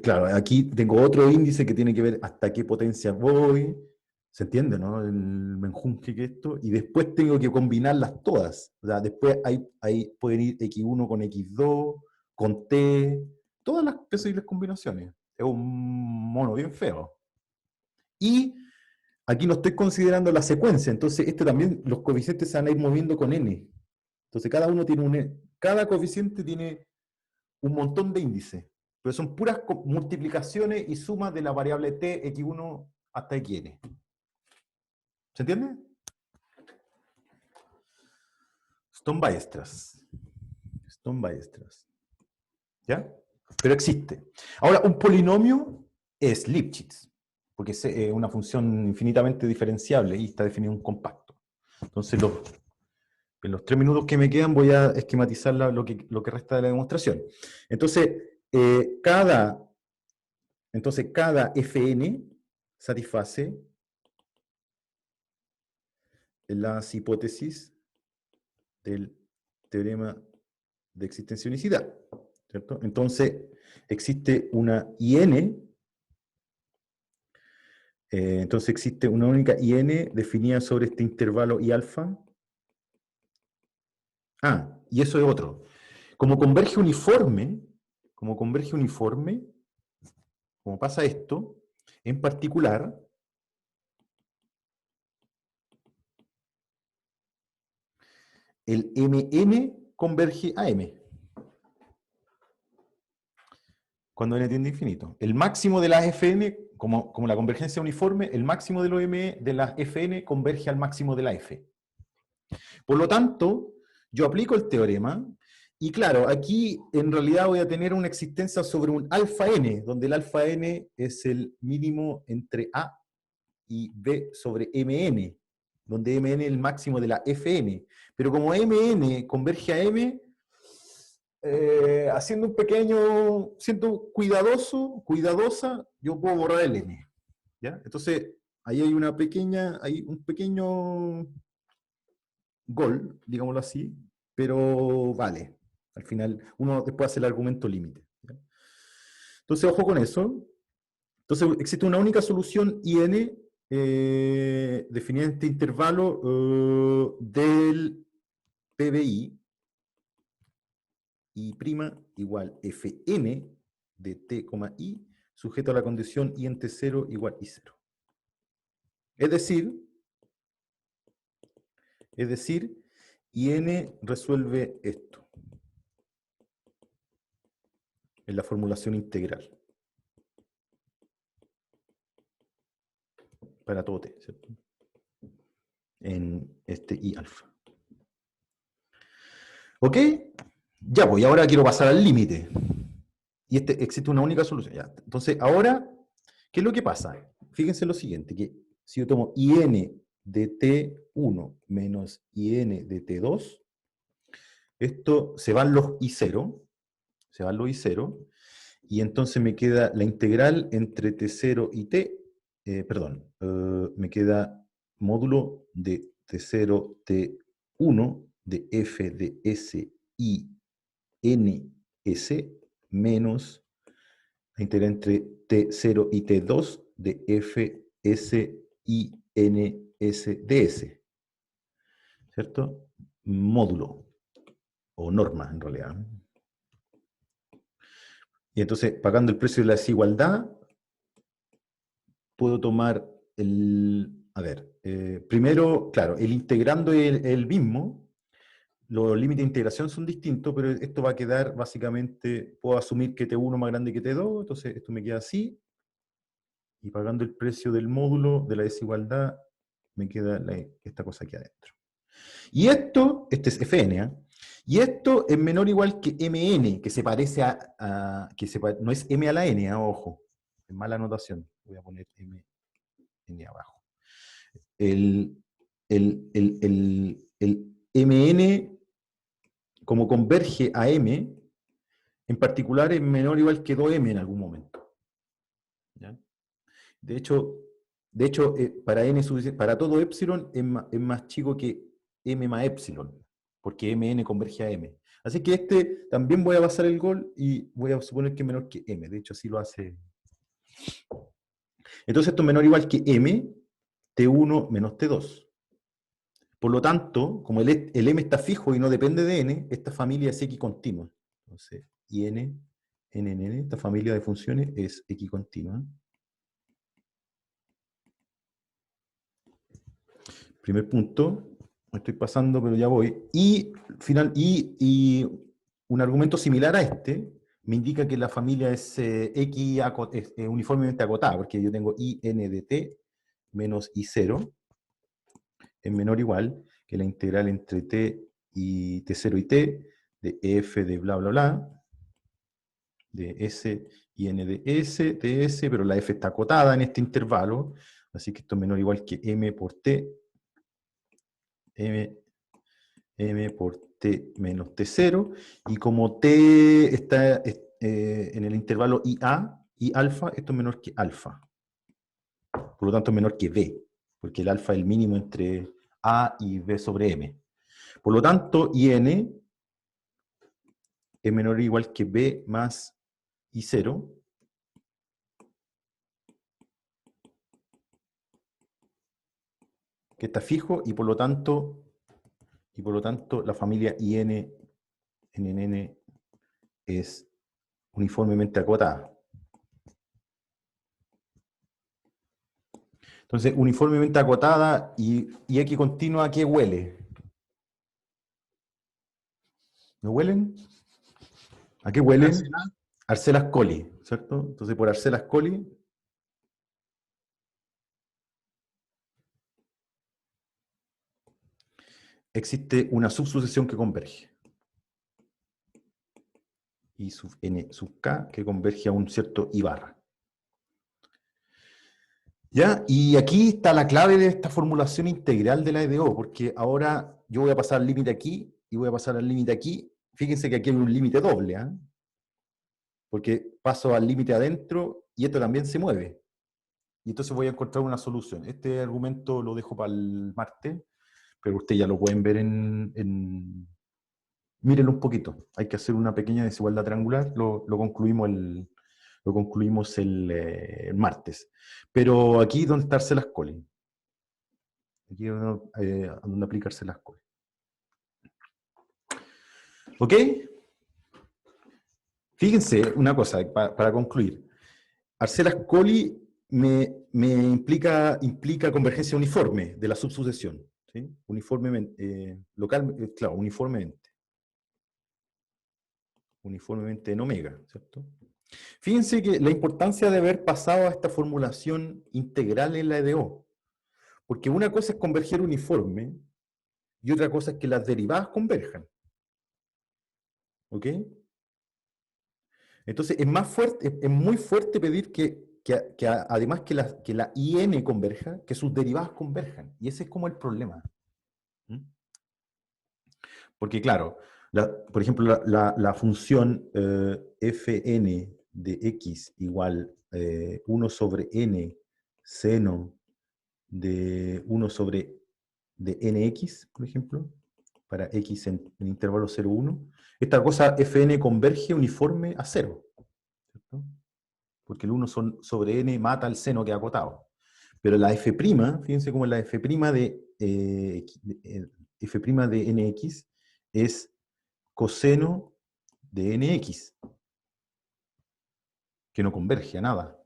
Claro, aquí tengo otro índice que tiene que ver hasta qué potencia voy. ¿Se entiende, no? El menjunje que esto. Y después tengo que combinarlas todas. O sea, después pueden ir X1 con X2, con T, todas las posibles combinaciones. Es un mono bien feo. Y aquí no estoy considerando la secuencia. Entonces, también, los coeficientes se van a ir moviendo con N. Entonces, cada coeficiente tiene un montón de índices. Pero son puras multiplicaciones y sumas de la variable T, X1 hasta Xn. ¿Se entiende? Stone-Weierstrass. ¿Ya? Pero existe. Ahora, un polinomio es Lipschitz, porque es una función infinitamente diferenciable y está definido en un compacto. Entonces, en los 3 minutos que me quedan voy a esquematizar lo que resta de la demostración. Entonces, cada Fn satisface las hipótesis del teorema de existencia unicidad, ¿cierto? Entonces, existe una IN, entonces existe una única IN definida sobre este intervalo I alfa. Y eso es otro. Como converge uniforme, como pasa esto, en particular, el Mn converge a M. Cuando n tiende a infinito. El máximo de las Fn, como la convergencia uniforme, el máximo de los M de las Fn converge al máximo de la F. Por lo tanto, yo aplico el teorema, y claro, aquí en realidad voy a tener una existencia sobre un alfa n, donde el alfa n es el mínimo entre A y B sobre Mn, donde Mn es el máximo de la Fn. Pero como Mn converge a M, haciendo siendo cuidadosa, yo puedo borrar el n. ¿Ya? Entonces, ahí hay un pequeño gol, digámoslo así, pero vale. Al final, uno después hace el argumento límite. ¿Ya? Entonces, ojo con eso. Entonces, existe una única solución IN definida en este intervalo del PBI, I' igual Fn de t, i, sujeto a la condición I en T0 igual I0. Es decir, IN resuelve esto en la formulación integral para todo t, ¿cierto? En este I alfa. ¿Ok? Ya, pues, y ahora quiero pasar al límite. Y existe una única solución. Ya. Entonces, ahora, ¿qué es lo que pasa? Fíjense lo siguiente, que si yo tomo IN de T1 menos IN de T2, esto se van los I0, y entonces me queda la integral entre T0 y T, me queda módulo de T0, T1 de F de S I N S menos la integral entre T0 y T2 de F S I N S ds. ¿Cierto? Módulo, o norma en realidad. Y entonces, pagando el precio de la desigualdad, puedo tomar primero, claro, el integrando el mismo, los límites de integración son distintos, pero esto va a quedar básicamente, puedo asumir que T1 es más grande que T2, entonces esto me queda así, y pagando el precio del módulo de la desigualdad, me queda esta cosa aquí adentro. Y este es Fn, ¿eh? Y esto es menor o igual que Mn, que se parece no es M a la N, ojo, es mala anotación, voy a poner Mn abajo. El Mn, como converge a M, en particular es menor o igual que 2M en algún momento. ¿Ya? De hecho para todo epsilon es más chico que M más epsilon. porque mn converge a m. Así que este también voy a pasar el gol y voy a suponer que es menor que m. De hecho, así lo hace. Entonces esto es menor o igual que m, t1 menos t2. Por lo tanto, como el m está fijo y no depende de n, esta familia es equicontinua. Entonces, n, esta familia de funciones es equicontinua. Primer punto, me estoy pasando, pero ya voy. Y un argumento similar a este me indica que la familia es, es uniformemente acotada, porque yo tengo in de t menos i0 es menor o igual que la integral entre t y t0 y t de f de bla bla bla, de s y n de s, ts, pero la f está acotada en este intervalo, así que esto es menor o igual que m por t, m por t menos t0, y como t está en el intervalo IA, y alfa, esto es menor que alfa. Por lo tanto es menor que b, porque el alfa es el mínimo entre a y b sobre m. Por lo tanto, in es menor o igual que b más i0, que está fijo, y por lo tanto la familia in NN es uniformemente acotada. Entonces, uniformemente acotada y equicontinua, ¿a qué huele? ¿No huelen? ¿A qué huelen? Arcelas coli, ¿cierto? Entonces, por Arcelas coli, existe una subsucesión que converge. Y sub n sub k que converge a un cierto i barra. ¿Ya? Y aquí está la clave de esta formulación integral de la EDO, porque ahora yo voy a pasar al límite aquí y voy a pasar al límite aquí. Fíjense que aquí hay un límite doble, ¿eh? Porque paso al límite adentro y esto también se mueve. Y entonces voy a encontrar una solución. Este argumento lo dejo para el martes, pero ustedes ya lo pueden ver mírenlo un poquito. Hay que hacer una pequeña desigualdad triangular, lo concluimos el martes. Pero aquí donde está Arcelas coli. Aquí es donde aplica Arcelas coli. ¿Ok? Fíjense una cosa, para concluir. Arcelas coli me implica convergencia uniforme de la subsucesión. ¿Sí? Uniformemente, claro, uniformemente. Uniformemente en omega, ¿cierto? Fíjense que la importancia de haber pasado a esta formulación integral en la EDO. Porque una cosa es converger uniforme y otra cosa es que las derivadas converjan. ¿Ok? Entonces es más fuerte, es muy fuerte pedir además que la IN converja, que sus derivadas converjan. Y ese es como el problema. ¿Mm? Porque claro, por ejemplo, la función fn de x igual 1 sobre n seno de 1 sobre de nx, por ejemplo, para x en intervalo 0, 1, esta cosa fn converge uniforme a 0, ¿cierto? Porque el 1 sobre n mata al seno que ha acotado. Pero la f', fíjense cómo la f' f' de nx es coseno de nx, que no converge a nada.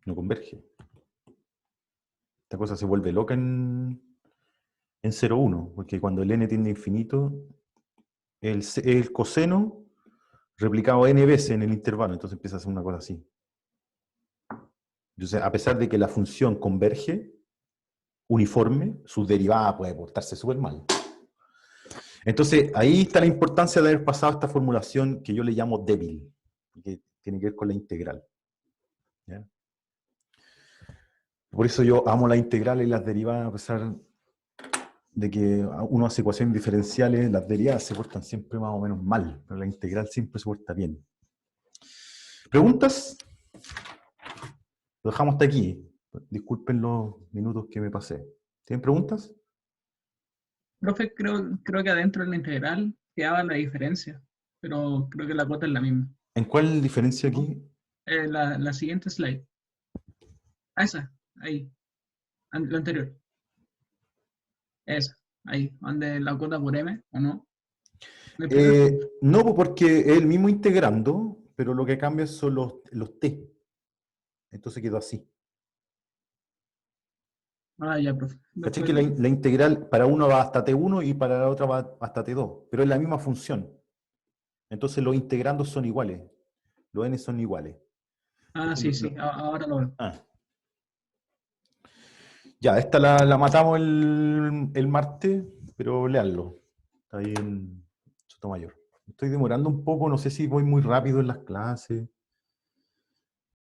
No converge. Esta cosa se vuelve loca en 0,1, porque cuando el n tiende a infinito, el coseno replicado n veces en el intervalo, entonces empieza a ser una cosa así. Entonces, a pesar de que la función converge uniforme, su derivada puede portarse súper mal. Entonces, ahí está la importancia de haber pasado esta formulación que yo le llamo débil, que tiene que ver con la integral. ¿Ya? Por eso yo amo la integral y las derivadas, a pesar de que uno hace ecuaciones diferenciales, las derivadas se portan siempre más o menos mal, pero la integral siempre se porta bien. ¿Preguntas? Lo dejamos hasta aquí. Disculpen los minutos que me pasé. ¿Tienen preguntas? Profe, creo que adentro de la integral quedaba la diferencia, pero creo que la cuota es la misma. ¿En cuál diferencia aquí? La siguiente slide. Ah, esa, ahí. Lo anterior. Esa, ahí. Donde la cuota por M, ¿o no? ¿No hay problema? No, pues, porque es el mismo integrando, pero lo que cambia son los t. Entonces quedó así. Ah, ya, profe. ¿Cachai? Que la integral para uno va hasta T1 y para la otra va hasta T2, pero es la misma función. Entonces los integrandos son iguales. Los n son iguales. Ah, Entonces, sí, sí. Ahora lo veo. Ya, esta la matamos el martes, pero leanlo. Está ahí en Sotomayor. Estoy demorando un poco, no sé si voy muy rápido en las clases.